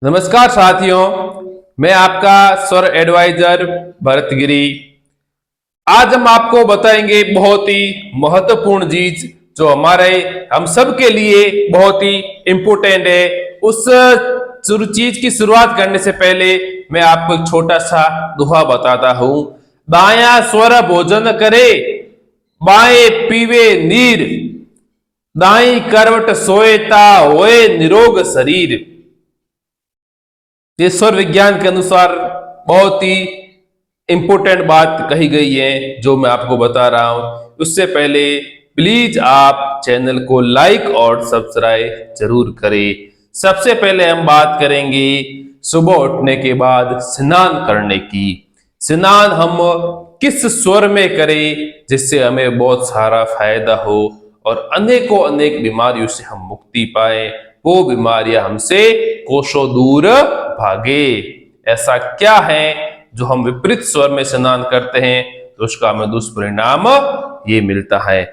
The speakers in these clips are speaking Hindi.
नमस्कार साथियों, मैं आपका स्वर एडवाइजर भरत गिरी। आज हम आपको बताएंगे बहुत ही महत्वपूर्ण चीज जो हमारे हम सब के लिए बहुत ही इंपोर्टेंट है। उस चीज की शुरुआत करने से पहले मैं आपको एक छोटा सा दोहा बताता हूं। दाया स्वर भोजन करे, बाएं पीवे नीर, दाई करवट सोएता होए निरोग शरीर। ये स्वर विज्ञान के अनुसार बहुत ही इंपोर्टेंट बात कही गई है जो मैं आपको बता रहा हूं। उससे पहले प्लीज आप चैनल को लाइक और सब्सक्राइब जरूर करें। सबसे पहले हम बात करेंगे सुबह उठने के बाद स्नान करने की। स्नान हम किस स्वर में करें जिससे हमें बहुत सारा फायदा हो और अनेकों अनेक बीमारियों से हम मुक्ति पाए, वो बीमारियां हमसे कोसों दूर भागे। ऐसा क्या है जो हम विपरीत स्वर में स्नान करते हैं तो उसका हमें दुष्परिणाम ये मिलता है।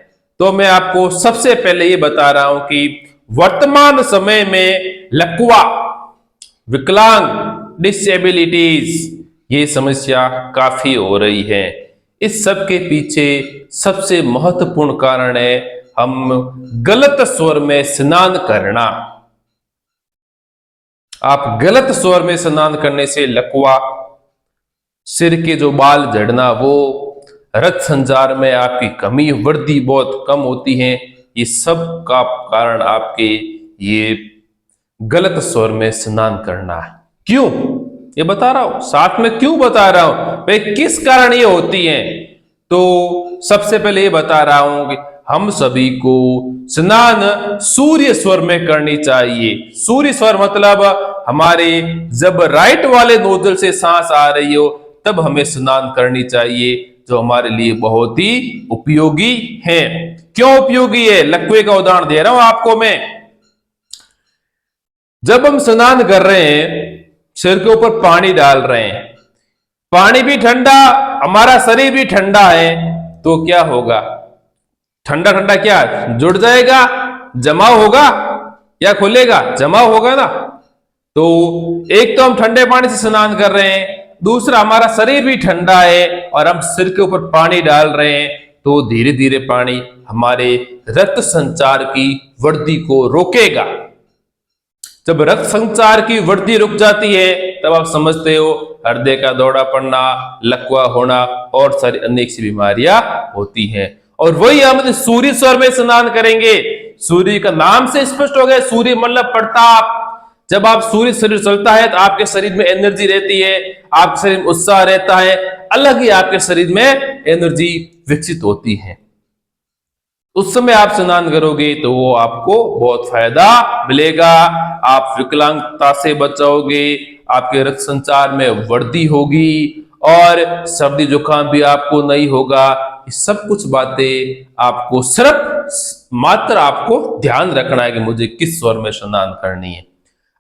तो मैं आपको सबसे पहले ये बता रहा हूं कि वर्तमान समय में लकवा, विकलांग, डिसेबिलिटीज ये समस्या काफी हो रही है। इस सब के पीछे सबसे महत्वपूर्ण कारण है हम गलत स्वर में स्नान करना। आप गलत स्वर में स्नान करने से लकवा, सिर के जो बाल झड़ना, वो रक्त संचार में आपकी कमी, वृद्धि बहुत कम होती है। ये सब का कारण आपके ये गलत स्वर में स्नान करना है। क्यों ये बता रहा हूं, साथ में क्यों बता रहा हूं, भाई किस कारण ये होती है। तो सबसे पहले ये बता रहा हूं कि हम सभी को स्नान सूर्य स्वर में करनी चाहिए। सूर्य स्वर मतलब हमारे जब राइट वाले नोजल से सांस आ रही हो तब हमें स्नान करनी चाहिए, जो हमारे लिए बहुत ही उपयोगी है। क्यों उपयोगी है, लकवे का उदाहरण दे रहा हूं आपको मैं। जब हम स्नान कर रहे हैं, सिर के ऊपर पानी डाल रहे हैं, पानी भी ठंडा, हमारा शरीर भी ठंडा है, तो क्या होगा, ठंडा ठंडा क्या जुड़ जाएगा, जमाव होगा या खुलेगा, जमाव होगा ना। तो एक तो हम ठंडे पानी से स्नान कर रहे हैं, दूसरा हमारा शरीर भी ठंडा है और हम सिर के ऊपर पानी डाल रहे हैं, तो धीरे धीरे पानी हमारे रक्त संचार की वृद्धि को रोकेगा। जब रक्त संचार की वृद्धि रुक जाती है तब आप समझते हो हृदय का दौरा पड़ना, लकवा होना और सारी अनेक सी बीमारियां होती हैं। और वही हम सूर्य स्वर में स्नान करेंगे। सूर्य का नाम से स्पष्ट हो गया, सूर्य मतलब प्रताप। जब आप सूर्य शरीर चलता है तो आपके शरीर में एनर्जी रहती है, आपके शरीर में उत्साह रहता है, अलग ही आपके शरीर में एनर्जी विकसित होती है। उस समय आप स्नान करोगे तो वो आपको बहुत फायदा मिलेगा। आप विकलांगता से बचाओगे, आपके रक्त संचार में वृद्धि होगी और सर्दी जुकाम भी आपको नहीं होगा। ये सब कुछ बातें आपको सिर्फ मात्र आपको ध्यान रखना है कि मुझे किस स्वर में स्नान करनी है।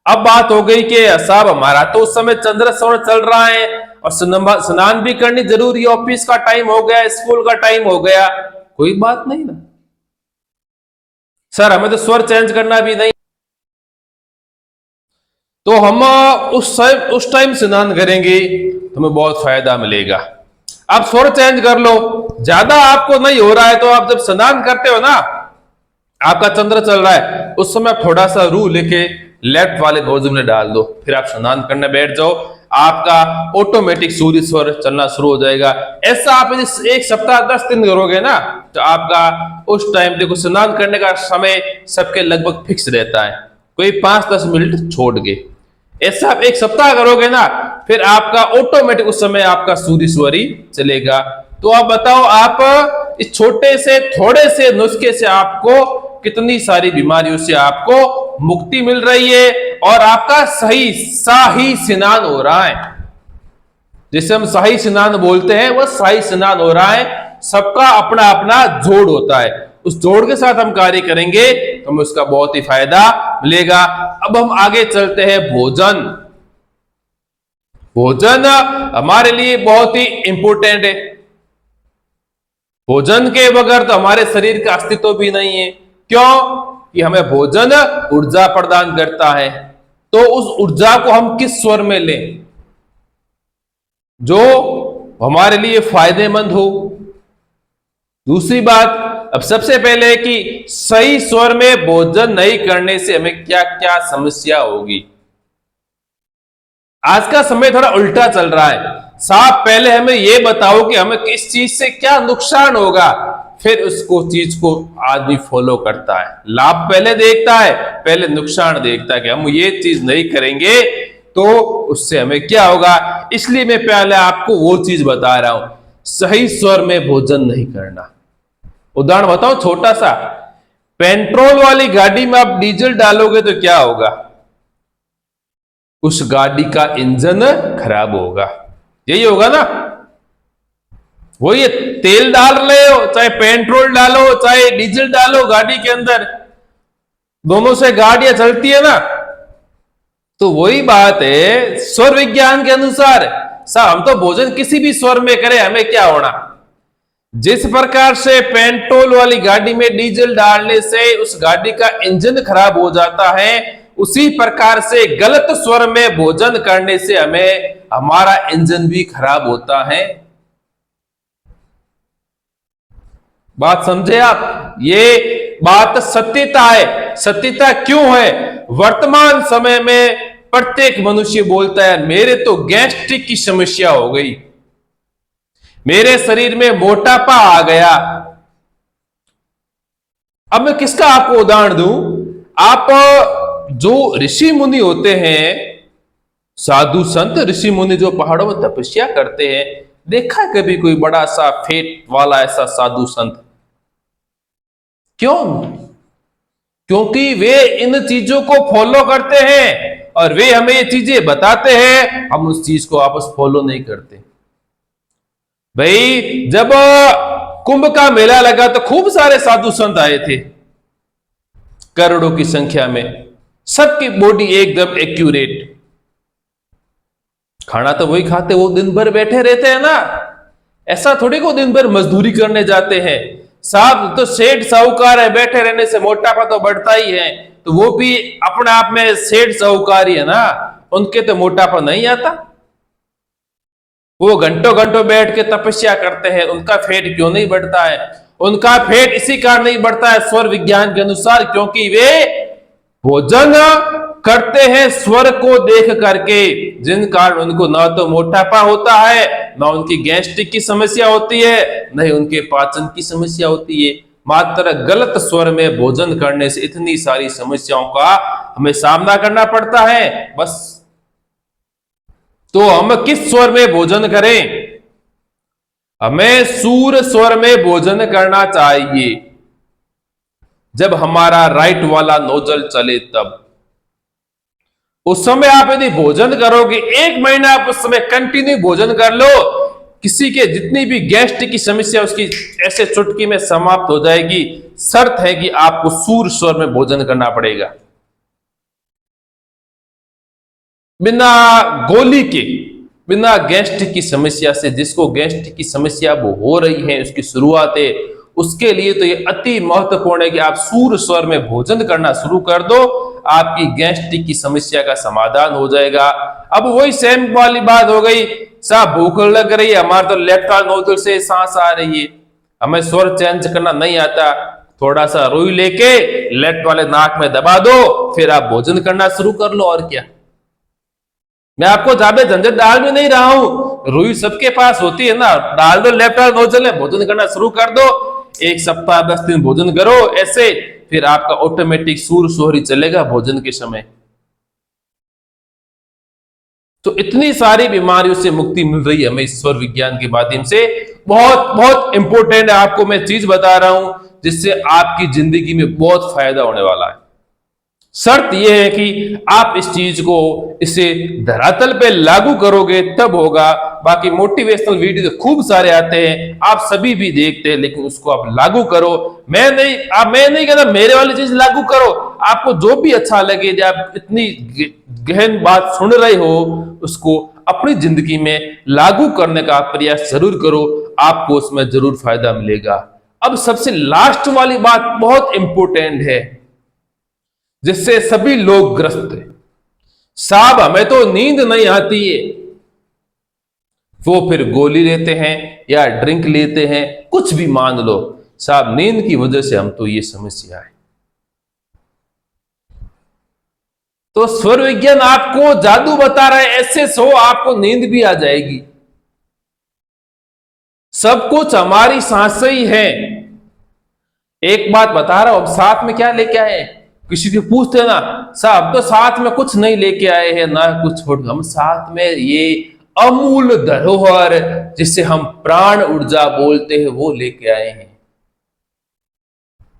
अब बात हो गई कि साहब हमारा तो उस समय चंद्र स्वर चल रहा है और स्नान भी करनी जरूरी है, ऑफिस का टाइम हो गया, स्कूल का टाइम हो गया, कोई बात नहीं ना सर, हमें तो स्वर चेंज करना भी नहीं, तो हम उस टाइम स्नान करेंगे तो हमें बहुत फायदा मिलेगा। आप स्वर चेंज कर लो, ज्यादा आपको नहीं हो रहा है तो आप जब स्नान करते हो ना, आपका चंद्र चल रहा है, उस समय आप थोड़ा सा रू लेके लेफ्ट वाले नोजल में डाल दो, फिर आप स्नान करने बैठ जाओ, आपका ऑटोमेटिक सूर्य स्वर चलना शुरू हो जाएगा। ऐसा आप यदि 1 सप्ताह 10 दिन करोगे ना तो आपका उस टाइम, देखो स्नान करने का समय सबके लगभग फिक्स रहता है, कोई 5-10 मिनट छोड़ के, ऐसा आप 1 सप्ताह करोगे ना, फिर आपका ऑटोमेटिक उस समय आपका सूर्य स्वर ही चलेगा। तो आप बताओ, आप इस छोटे से थोड़े से नुस्खे से आपको कितनी सारी बीमारियों से आपको मुक्ति मिल रही है और आपका सही शाही स्नान हो रहा है। जिसे हम शाही स्नान बोलते हैं वह शाही स्नान हो रहा है। सबका अपना अपना जोड़ होता है, उस जोड़ के साथ हम कार्य करेंगे तो हमें उसका बहुत ही फायदा मिलेगा। अब हम आगे चलते हैं भोजन। भोजन हमारे लिए बहुत ही इंपॉर्टेंट है। भोजन के बगैर तो हमारे शरीर का अस्तित्व भी नहीं है। क्यों कि हमें भोजन ऊर्जा प्रदान करता है। तो उस ऊर्जा को हम किस स्वर में लें जो हमारे लिए फायदेमंद हो। दूसरी बात, अब सबसे पहले कि सही स्वर में भोजन नहीं करने से हमें क्या क्या समस्या होगी। आज का समय थोड़ा उल्टा चल रहा है। साहब पहले हमें यह बताओ कि हमें किस चीज से क्या नुकसान होगा, फिर उसको चीज को आदमी फॉलो करता है। लाभ पहले देखता है, पहले नुकसान देखता है कि हम ये चीज नहीं करेंगे तो उससे हमें क्या होगा। इसलिए मैं पहले आपको वो चीज बता रहा हूं, सही स्वर में भोजन नहीं करना। उदाहरण बताओ छोटा सा, पेट्रोल वाली गाड़ी में आप डीजल डालोगे तो क्या होगा, उस गाड़ी का इंजन खराब होगा, यही होगा ना। वो ये तेल डाल रहे हो, चाहे पेट्रोल डालो चाहे डीजल डालो गाड़ी के अंदर, दोनों से गाड़ियां चलती है ना। तो वही बात है स्वर विज्ञान के अनुसार। साहब हम तो भोजन किसी भी स्वर में करें हमें क्या होना, जिस प्रकार से पेट्रोल वाली गाड़ी में डीजल डालने से उस गाड़ी का इंजन खराब हो जाता है, उसी प्रकार से गलत स्वर में भोजन करने से हमें हमारा इंजन भी खराब होता है। बात समझे आप, ये बात सत्यता है। सत्यता क्यों है, वर्तमान समय में प्रत्येक मनुष्य बोलता है मेरे तो गैस्ट्रिक की समस्या हो गई, मेरे शरीर में मोटापा आ गया। अब मैं किसका आपको उदाहरण दूं, आप जो ऋषि मुनि होते हैं, साधु संत ऋषि मुनि जो पहाड़ों में तपस्या करते हैं, देखा कभी कोई बड़ा सा फेट वाला ऐसा साधु संत? क्यों? क्योंकि वे इन चीजों को फॉलो करते हैं और वे हमें ये चीजें बताते हैं, हम उस चीज को आपस फॉलो नहीं करते। भाई जब कुंभ का मेला लगा तो खूब सारे साधु संत आए थे, करोड़ों की संख्या में, सबकी बॉडी एकदम एक्यूरेट। खाना तो वही खाते, वो दिन भर बैठे रहते हैं ना, ऐसा थोड़ी को दिन भर मजदूरी करने जाते हैं। साहब तो सेठ साहूकार है, बैठे रहने से मोटापा तो बढ़ता ही है, तो वो भी अपने आप में सेठ साहूकार ही है ना, उनके तो मोटापा नहीं आता। वो घंटों घंटों बैठ के तपस्या करते हैं, उनका फेट क्यों नहीं बढ़ता है? उनका फेट इसी कारण नहीं बढ़ता है स्वर विज्ञान के अनुसार, क्योंकि वे भोजन करते हैं स्वर को देख करके, जिन कारण उनको ना तो मोटापा होता है, ना उनकी गैस्ट्रिक की समस्या होती है, नहीं उनके पाचन की समस्या होती है। मात्र गलत स्वर में भोजन करने से इतनी सारी समस्याओं का हमें सामना करना पड़ता है। बस तो हम किस स्वर में भोजन करें? हमें सूर स्वर में भोजन करना चाहिए। जब हमारा राइट वाला नोजल चले तब उस समय आप यदि भोजन करोगे, 1 महीना आप उस समय कंटिन्यू भोजन कर लो, किसी के जितनी भी गैस्ट्रिक की समस्या उसकी ऐसे चुटकी में समाप्त हो जाएगी। शर्त है कि आपको सूर स्वर में भोजन करना पड़ेगा, बिना गोली के, बिना गैस्ट्रिक की समस्या से। जिसको गैस्ट्रिक की समस्या वो हो रही है, उसकी शुरुआत है, उसके लिए तो ये अति महत्वपूर्ण है कि आप सूर स्वर में भोजन करना शुरू कर दो, आपकी गैस्ट्रिक की समस्या का समाधान हो जाएगा। अब वही सेम वाली बात हो गई, साहब भूख लग रही है, हमारे तो लेफ्ट नोजल से सांस आ रही है, हमें स्वर चेंज करना नहीं आता, थोड़ा सा रुई लेके लेफ्ट वाले नाक में दबा दो, फिर आप भोजन करना शुरू कर लो। और क्या, मैं आपको ज्यादा झंझट डाल भी नहीं रहा हूं, रुई सबके पास होती है ना, डाल दो लेफ्ट वाले नोजल में, भोजन करना शुरू कर दो। 1 सप्ताह 10 दिन भोजन करो ऐसे, फिर आपका ऑटोमेटिक सूर सोहरी चलेगा भोजन के समय। तो इतनी सारी बीमारियों से मुक्ति मिल रही है हमें स्वर विज्ञान के माध्यम से। बहुत बहुत इंपॉर्टेंट है, आपको मैं चीज बता रहा हूं जिससे आपकी जिंदगी में बहुत फायदा होने वाला है। शर्त यह है कि आप इस चीज को, इसे धरातल पे लागू करोगे तब होगा। बाकी मोटिवेशनल वीडियो तो खूब सारे आते हैं, आप सभी भी देखते हैं, लेकिन उसको आप लागू करो। मैं नहीं कहता मेरे वाली चीज लागू करो, आपको जो भी अच्छा लगे, जब आप इतनी गहन बात सुन रहे हो उसको अपनी जिंदगी में लागू करने का प्रयास जरूर करो, आपको उसमें जरूर फायदा मिलेगा। अब सबसे लास्ट वाली बात बहुत इंपॉर्टेंट है, जिससे सभी लोग ग्रस्त हैं। साहब हमें तो नींद नहीं आती है, वो फिर गोली लेते हैं या ड्रिंक लेते हैं, कुछ भी मान लो, साहब नींद की वजह से हम तो ये समस्या है। तो स्वर विज्ञान आपको जादू बता रहा है, ऐसे सो आपको नींद भी आ जाएगी। सब कुछ हमारी सांस ही है। एक बात बता रहा हूं, अब साथ में क्या लेके आए? किसी को पूछते ना, साहब तो साथ में कुछ नहीं लेके आए हैं ना कुछ छोड़, हम साथ में ये अमूल्य धरोहर जिसे हम प्राण ऊर्जा बोलते हैं वो लेके आए हैं।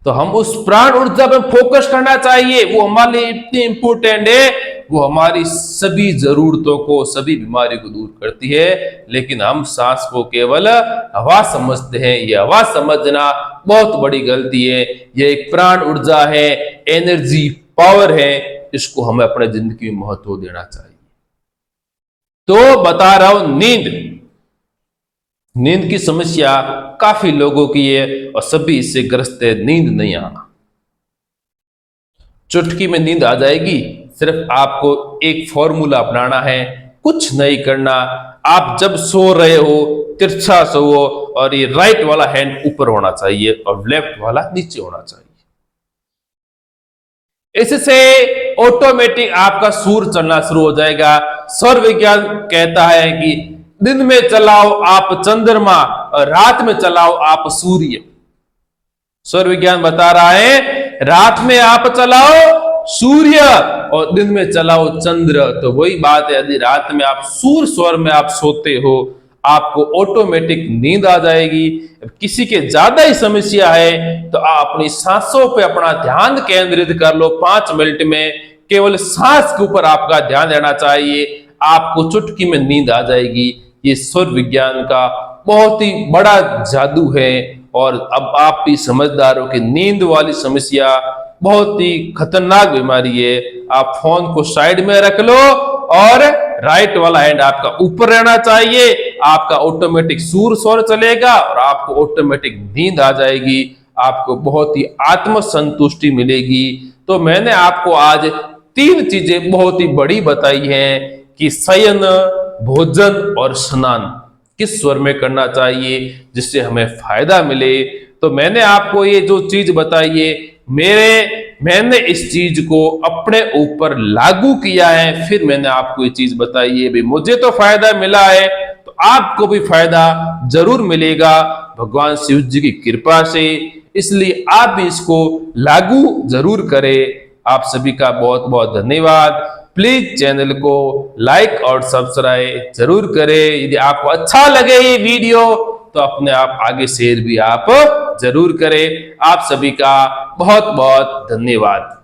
तो हम उस प्राण ऊर्जा पे फोकस करना चाहिए, वो हमारे लिए इतनी इंपॉर्टेंट है, वो हमारी सभी जरूरतों को, सभी बीमारी को दूर करती है। लेकिन हम सांस को केवल हवा समझते हैं, ये हवा समझना बहुत बड़ी गलती है। ये एक प्राण ऊर्जा है, एनर्जी, पावर है, इसको हमें अपने जिंदगी में महत्व देना चाहिए। तो बता रहा हूं, नींद की समस्या काफी लोगों की है और सभी इससे ग्रस्त है, नींद नहीं आना। चुटकी में नींद आ जाएगी, सिर्फ आपको एक फॉर्मूला अपनाना है, कुछ नहीं करना। आप जब सो रहे हो तिरछा सो और ये राइट वाला हैंड ऊपर होना चाहिए और लेफ्ट वाला नीचे होना चाहिए। इससे ऑटोमेटिक आपका सूर चलना शुरू हो जाएगा। स्वर विज्ञान कहता है कि दिन में चलाओ आप चंद्रमा और रात में चलाओ आप सूर्य। स्वर विज्ञान बता रहा है रात में आप चलाओ सूर्य और दिन में चलाओ चंद्र। तो वही बात है, यदि रात में आप सूर स्वर में आप सोते हो, आपको ऑटोमेटिक नींद आ जाएगी। किसी के ज्यादा ही समस्या है तो आप अपनी सांसों पे अपना ध्यान केंद्रित कर लो। 5 मिनट में केवल सांस के ऊपर आपका ध्यान देना चाहिए, आपको चुटकी में नींद आ जाएगी। ये स्वर विज्ञान का बहुत ही बड़ा जादू है। और अब आप भी समझदार हो कि नींद वाली समस्या बहुत ही खतरनाक बीमारी है। आप फोन को साइड में रख लो और राइट वाला हैंड आपका ऊपर रहना चाहिए। आपका ऑटोमेटिक सूर स्वर चलेगा और आपको ऑटोमेटिक नींद आ जाएगी। आपको बहुत ही आत्म संतुष्टि मिलेगी। तो मैंने आपको आज 3 चीजें बहुत ही बड़ी बताई हैं कि शयन, भोजन और स्नान किस स्वर में करना चाहिए जिससे हमें फायदा मिले। तो मैंने आपको ये जो चीज बताई है, मैंने इस चीज को अपने ऊपर लागू किया है, फिर मैंने आपको ये चीज बताई है। भाई मुझे तो फायदा मिला है तो आपको भी फायदा जरूर मिलेगा भगवान शिव जी की कृपा से। इसलिए आप भी इसको लागू जरूर करें। आप सभी का बहुत बहुत धन्यवाद। प्लीज चैनल को लाइक और सब्सक्राइब जरूर करें। यदि आपको अच्छा लगे ये वीडियो तो अपने आप आगे शेयर भी आप जरूर करें। आप सभी का बहुत बहुत धन्यवाद।